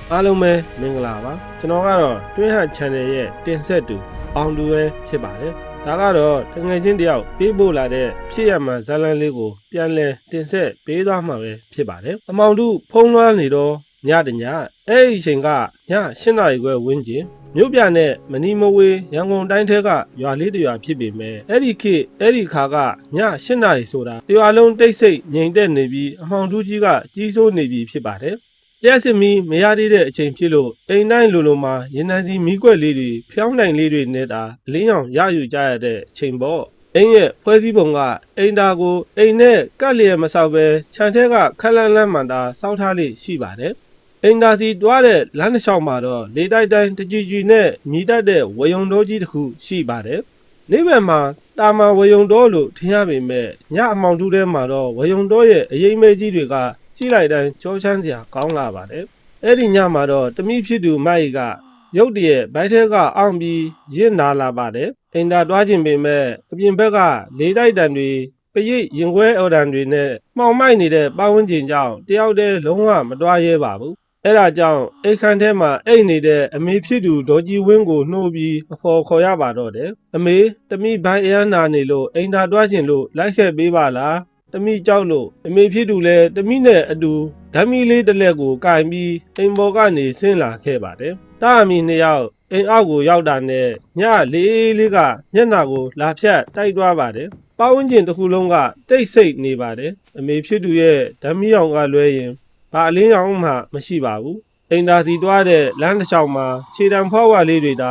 အားလုံးပဲမင်္ဂလာပါကျွန်တော်ကတော့တွင်းဟန် channel ရဲ့တင်ဆက်သူအောင်သူပဲဖြစ်ပါတယ်ဒါကတော့တငယ်ချင်းတယောက်ပေးပို့လာတဲ့ဖြစ်ရမှန်ဇာတ်လမ်းလေးကိုပြန်လည်တင်ဆက်ပေးသွားမှာပဲဖြစ်ပါတယ်အမောင်တို့ဖုံးလွှမ်းနေတော့ညတညအဲ့ဒီအချိန်ကည8 နာရီခွဲဝန်းကျင်မြို့ပြနဲ့မနီမဝေးရန်ကုန်တိုင်းထဲကရွာလေးတရွာဖြစ်ပေမဲ့အဲ့ဒီခေတ်အဲ့ဒီခါကည8 နာရီဆိုတာတရွာလုံးတိတ်ဆိတ်ငြိမ်သက်နေပြီးအမောင်တို့ကြီးကကြီးစိုးနေပြီဖြစ်ပါတယ်လျှက်စစ်မီမရသေးတဲ့အချိန်ဖြစ်လို့အိမ်တိုင်းလိုမှာရင်နှန်းစီမီးကွက်လေးတွေဖျောင်းနိုင်လေးတွေနဲ့တာလင်းအောင်ရယူကြရတဲ့အချိန်ပေါ့အိမ်ရဲ့ဖွဲစည်းပုံကအိမ်သားကိုအိမ်နဲ့ကတ်လျက်မဆောက်ပဲခြံထဲကခက်လန်းလန်းမှန်တာစောက်ထားလေးရှိပါတယ်အိမ်သားစီတွားတဲ့လမ်းတစ်လျှောက်မှာတော့လေတိုက်တိုင်းတကြည်နဲ့မြည်တတ်တဲ့ဝယုံတော်ကြီးတစ်ခုရှိပါတယ်နေ့ဘက်မှာတာမန်ဝယုံတော်လို့ထင်ရပေမဲ့ညအမောင်တူးထဲမှာတော့ဝယုံတော်ရဲ့အရေးမဲကြီးတွေကကြည့်လိုက်တိုင်းကြောချမ်းစရာကောင်းလာပါတယ်အဲ့ဒီညမှာတော့တမိဖြစ်သူမအိကရုတ်တရက်ဘိုက်ထဲကအောင့်ပြီးရစ်နာလာပါတယ်အိမ်သာတွားခြင်းပေမဲ့အပြင်ဘက်ကလေတိုက်တံတွေပရိတ်ရင်ခွဲအော်တံတွေနဲ့မှောင်မိုက်နေတဲ့ပတ်ဝန်းကျင်ကြောင့်တယောက်တည်းလုံးဝမတွားရဲပါဘူးအဲ့ဒါကြောင့်အိတ်ခမ်းထဲမှာအိတ်နေတဲ့အမေဖြစ်သူဒေါ်ကြီးဝင်းကိုနှိုးပြီးအဖော်ခေါ်ရပါတော့တယ်အမေတမိဘိုက်အရမ်းနာနေလို့အိမ်သာတွားခြင်းလို့လိုက်ခဲ့ပေးပါလားတမိကြောက်လို့အမေဖြစ်သူလည်းတမိနဲ့အတူဓာမီလေးတစ်လက်ကိုကင်ပြီးအိမ်ပေါ်ကနေဆင်းလာခဲ့ပါတယ်တာအမီနှစ်ယောက်အိမ်အောက်ကိုရောက်တာနဲ့ညလေးကမျက်နှာကိုလာဖြတ်တိုက်သွားပါတယ်ပတ်ဝန်းကျင်တစ်ခုလုံးကတိတ်ဆိတ်နေပါတယ်အမေဖြစ်သူရဲ့ဓာမီအောင်ကလွဲရင်ဘာအလင်းရောင်မှမရှိပါဘူးအိမ်သာစီတွားတဲ့လမ်းတစ်လျှောက်မှာခြေတံဖွားဝါလေးတွေသ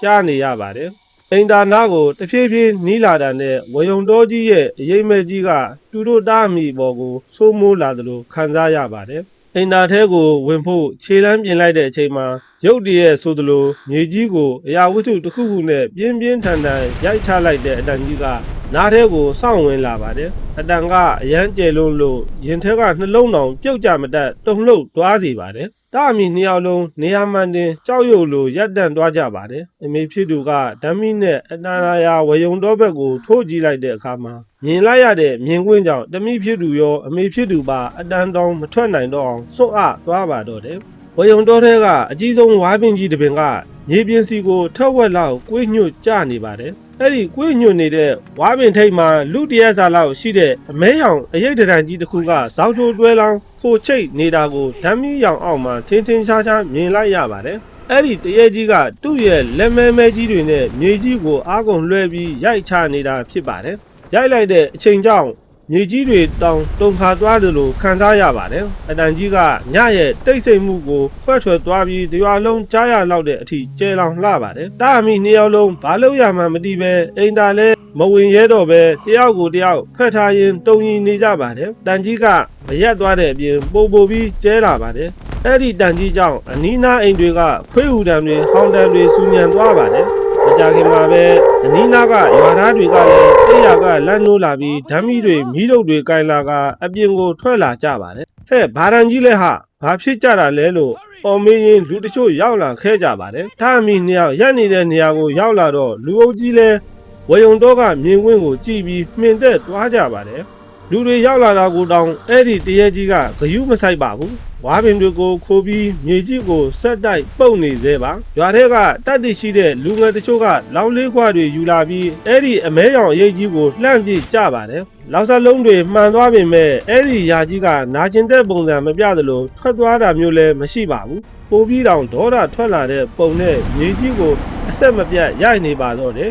ာကြားနေရပါတယ်အိမ်သာနာကိုတဖြည်းဖြည်းနီးလာတာနဲ့ဝယုံတော်ကြီးရဲ့အရေးမဲကြီးကသူတို့တားမိပေါ်ကိုဆိုးမိုးလာသလိုခံစားရပါတယ်အိမ်သာထဲကိုဝင်ဖို့ခြေလမ်းပြင်လိုက်တဲ့အချိန်မှာရုတ်တရက်ဆိုသလိုမြေကြီးကိုအရာဝတ္ထုတစ်ခုခုနဲ့ပြင်းပြင်းထန်ထန်ရိုက်ချလိုက်တဲ့အတန်ကြီးကနားထဲကိုစောင့်ဝင်လာပါတယ်အတန်ကအရန်ကျဲလုံးလို့ရင်ထဲကနှလုံးတောင်ပြုတ်ကြမတတ်တုန်လှုပ်သွားစေပါတယ်တာအမီနှစ်ယောက်လုံးနေရာမှန်တင်ကြောက်ရွံ့လို့ရပ်တန့်သွားကြပါတယ်အမေဖြစ်သူကဓာမီနဲ့အတန်ရာဝယုံတော်ဘက်ကိုထိုးကြည့်လိုက်တဲ့အခါမှာမြင်လိုက်ရတဲ့မြင်ကွင်းကြောင့်တမိဖြစ်သူရောအမေဖြစ်သူပါအတန်တောင်မထွက်နိုင်တော့အောင်စွန့်အားသွားပါတော့တယ်ဝယုံတော်ထဲကအကြီးဆုံးဝါပင်ကြီးတစ်ပင်ကမြေပြင်စီကိုထက်ဝက်လောက်ကွေးညွတ်ကျနေပါတယ်အဲ့ဒီကွေးညွတ်နေတဲ့ဝါပင်ထိပ်မှာလူတရက်စာလောက်ရှိတဲ့အမဲရောင်အရိတ်တံကြီးတစ်ခုကဇောက်ထိုးတွဲလောင်းခိုချိတ်နေတာကိုဓာမီရောင်အောက်မှာထင်းထင်းရှားရှားမြင်လိုက်ရပါတယ်အဲ့ဒီတရေကြီးကသူ့ရဲ့လက်မဲကြီးတွေနဲ့မြေကြီးကိုအားကုန်လွှဲပြီးရိုက်ချနေတာဖြစ်ပါတယ်ရိုက်လိုက်တဲ့အချိန်ကြောင့်မြေကြီးတွေတောင်တုန်ခါသွားသလိုခံစားရပါတယ်အတန်ကြီးကညရဲ့တိတ်ဆိတ်မှုကိုဖွက်ထွက်သွားပြီးတရွာလုံးကြားရလောက်တဲ့အထိကျဲလောင်လှပါတယ်တာအမီနှစ်ယောက်လုံးဘာလို့ရမှမသိပဲအိမ်သာလဲမဝင်ရဲတော့ပဲတယောက်ကိုတယောက်ဖက်ထားရင်တုံရင်နေကြပါတယ်တန်ကြီးကမရက်သွားတဲ့အပြင်ပိုပြီးကျဲလာပါတယ်အဲ့ဒီတန်ကြီးကြောင့်အနီးနားအိမ်တွေကခွေးဟူတံတွေဟောင်းတံတွေစူညံသွားပါတယ်မကြခင်မှာပဲအနီးနားကရွာသားတွေကလည်းအိယာကလမ်းနိုးလာပြီးဓာမီတွေမီးတို့တွေကင်လာကအပြင်ကိုထွက်လာကြပါတယ်ဟဲ့ဘာရန်ကြီးလဲဟာဘာဖြစ်ကြတာလဲလို့အော်မင်းရင်လူတချို့ရောက်လာခဲ့ကြပါတယ်ဒါအမီနှစ်ယောက်ရက်နေတဲ့နေရာကိုရောက်လာတော့လူအုပ်ကြီးလဲဝယုံတော့ကမြင်ကွင်းကိုကြည့်ပြီးမှင်သက်သွားကြပါတယ်လူတွေရောက်လာတာကိုတောင်အဲ့ဒီတရေကြီးကဂယုမဆိုင်ပါဘူးဝါပင်တွေကိုခိုးပြီးမြေကြီးကိုဆက်တိုက်ပုတ်နေသေးပါရွာထဲကတတ်တရှိတဲ့လူငယ်တချို့ကလောင်းလေးခွတွေယူလာပြီးအဲ့ဒီအမဲရောင်အရေးကြီးကိုလှမ်းပြကြပါတယ်လောက်စားလုံးတွေမှန်သွားပေမဲ့အဲ့ဒီယာကြီးကနာကျင်တဲ့ပုံစံမပြသလိုထွက်သွားတာမျိုးလည်းမရှိပါဘူးပိုပြီးတောင်ဒေါသထွက်လာတဲ့ပုံနဲ့မြေကြီးကိုအဆက်မပြတ်ရိုက်နေပါတော့တယ်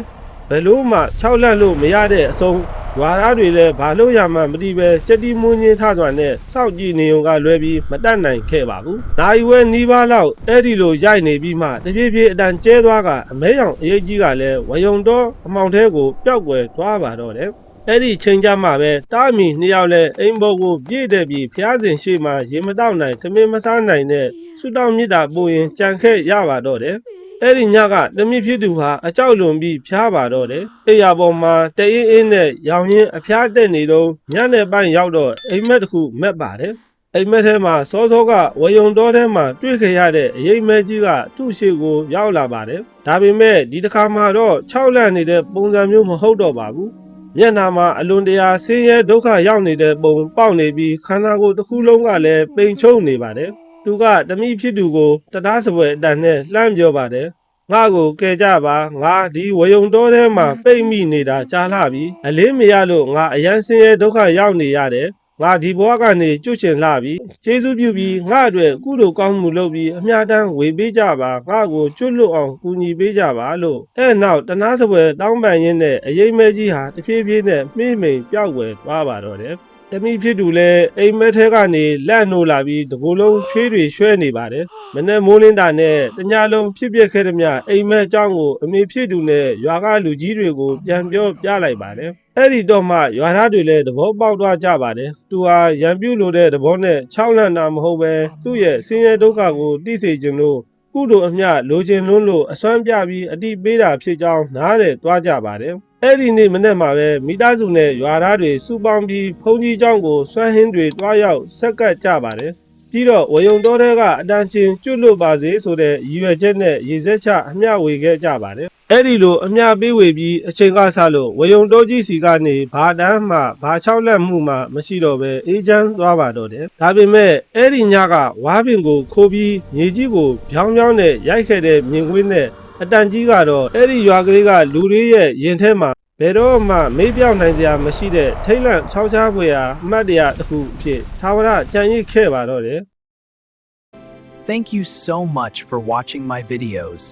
ဘယ်လို့မှ၆လက်လို့မရတဲ့အဆုံးရွာသားတွေလည်းဘာလို့ရမှမသိပဲစက်တီမွင်းချင်းထသွားနဲ့စောင့်ကြည့်နေုံကလွဲပြီးမတတ်နိုင်ခဲ့ပါဘူး။နိုင်ဝဲနီးပါးလောက်အဲ့ဒီလိုရိုက်နေပြီးမှတဖြည်းဖြည်းအတန်ကျဲသွားကအမဲရောင်အရေးကြီးကလည်းဝယုံတော့အမောင်ထဲကိုပျောက်ကွယ်သွားပါတော့တယ်။အဲ့ဒီချိန်ကြမှာပဲတားမီနှစ်ယောက်လည်းအိမ်ဘောကိုပြည့်တဲ့ပြီးဖျားစဉ်ရှိမှရေမတောက်နိုင်သမင်းမစားနိုင်တဲ့ဆူတောင်းမြစ်တာပိုရင်ကြံခဲ့ရပါတော့တယ်။အဲ့ဒီညကတမိဖြစ်သူဟာအကြောက်လွန်ပြီးဖျားပါတော့တယ်အိယာပေါ်မှာတအင်းအင်းနဲ့ရောင်ရင်းအဖျားတက်နေတော့ညနေပိုင်းရောက်တော့အိမ်မက်တစ်ခုမက်ပါတယ်အိမ်မက်ထဲမှာစောစောကဝယုံတော်ထဲမှာတွေ့ခဲ့ရတဲ့အရေးမဲကြီးကသူ့ရှိကိုရောက်လာပါတယ်ဒါပေမဲ့ဒီတစ်ခါမှတော့6လန့်နေတဲ့ပုံစံမျိုးမဟုတ်တော့ပါဘူးမျက်နှာမှာအလွန်တရာဆင်းရဲဒုက္ခရောက်နေတဲ့ပုံပေါက်နေပြီးခန္ဓာကိုယ်တစ်ခုလုံးကလည်းပိန်ချုံနေပါတယ်သူ သူကတမိဖြစ်သူကိုတရားစပွဲအတန်နဲ့လှမ်းပြောပါတယ်ငါကိုကယ်ကြပါငါဒီဝယုံတော်ထဲမှာပိတ်မိနေတာကြားလာပြီအလင်းမရလို့ငါအရန်ဆင်းရဲဒုက္ခရောက်နေရတယ်ငါဒီဘဝကနေကျွတ်ချင်လာပြီကျေးဇူးပြုပြီးငါအတွက်ကုသိုလ်ကောင်းမှုလုပ်ပြီးအမြတ်တမ်းဝေပေးကြပါငါကိုကျွတ်လွတ်အောင်ကူညီပေးကြပါလို့အဲ့နောက်တနာစပွဲတောင်းပန်ရင်းနဲ့အရေးမဲကြီးဟာတဖြည်းဖြည်းနဲ့မှိမိန်ပြောက်ွယ်သွားပါတော့တယ်တမိဖြစ်သူလဲအိမ်မက်ထဲကနေလက်နိုးလာပြီးတကူလုံးချွေးတွေရွှဲနေပါတယ်မနေ့မိုးလင်းတာနဲ့တညလုံးဖြစ်ပျက်ခဲ့တဲ့မြအိမ်မက်အကြောင်းကိုအမေဖြစ်သူနဲ့ရွာကလူကြီးတွေကိုပြန်ပြောပြလိုက်ပါတယ်အဲ့ဒီတော့မှရွာသားတွေလည်းသဘောပေါက်သွားကြပါတယ်သူဟာရံပြူလို့တဲ့သဘောနဲ့၆လန့်တာမဟုတ်ပဲသူ့ရဲ့ဆင်းရဲဒုက္ခကိုသိစေခြင်းလို့ကုသိုလ်အမျှလိုချင်လွန်းလို့အစွမ်းပြပြီးအတိပေးတာဖြစ်ကြောင်းနားလည်သွားကြပါတယ်အဲ့ဒီနေ့မနေ့မှာပဲမိသားစုနဲ့ရွာသားတွေစုပေါင်းပြီးဘုန်းကြီးကျောင်းကိုစွမ်းဟင်းတွေတွားရောက်ဆက်ကပ်ကြပါတယ်ပြီးတော့ဝယုံတော်ထဲကအတန်ချင်းကျွတ်လွတ်ပါစေဆိုတဲ့ရည်ရွယ်ချက်နဲ့ရေစက်ချအမျှဝေခဲ့ကြပါတယ်အဲ့ဒီလိုအမျှပေးဝေပြီးအချိန်ကစလို့ဝယုံတော်ကြီးစီကနေဘာတန်းမှဘာ၆လက်မှုမှမရှိတော့ပဲအေးချမ်းသွားပါတော့တယ်ဒါပေမဲ့အဲ့ဒီညကဝါးပင်ကိုခိုးပြီးမြေကြီးကိုဖြောင်းဖြောင်းနဲ့ရိုက်ခဲ့တဲ့မြင်ကွင်းနဲ့အတန်ကြီးကတော့အဲ့ဒီရွာကလေးကလူတွေရဲ့ရင်ထဲမှာဘယ်တော့မှမေးပြောင်းနိုင်စရာမရှိတဲ့ထိတ်လန့်ချောင်းချားဖွယ်ရာအမှတ်တရတစ်ခုအဖြစ်ထာဝရကြံရစ်ခဲ့ပါတော့တယ် Thank you so much for watching my videos.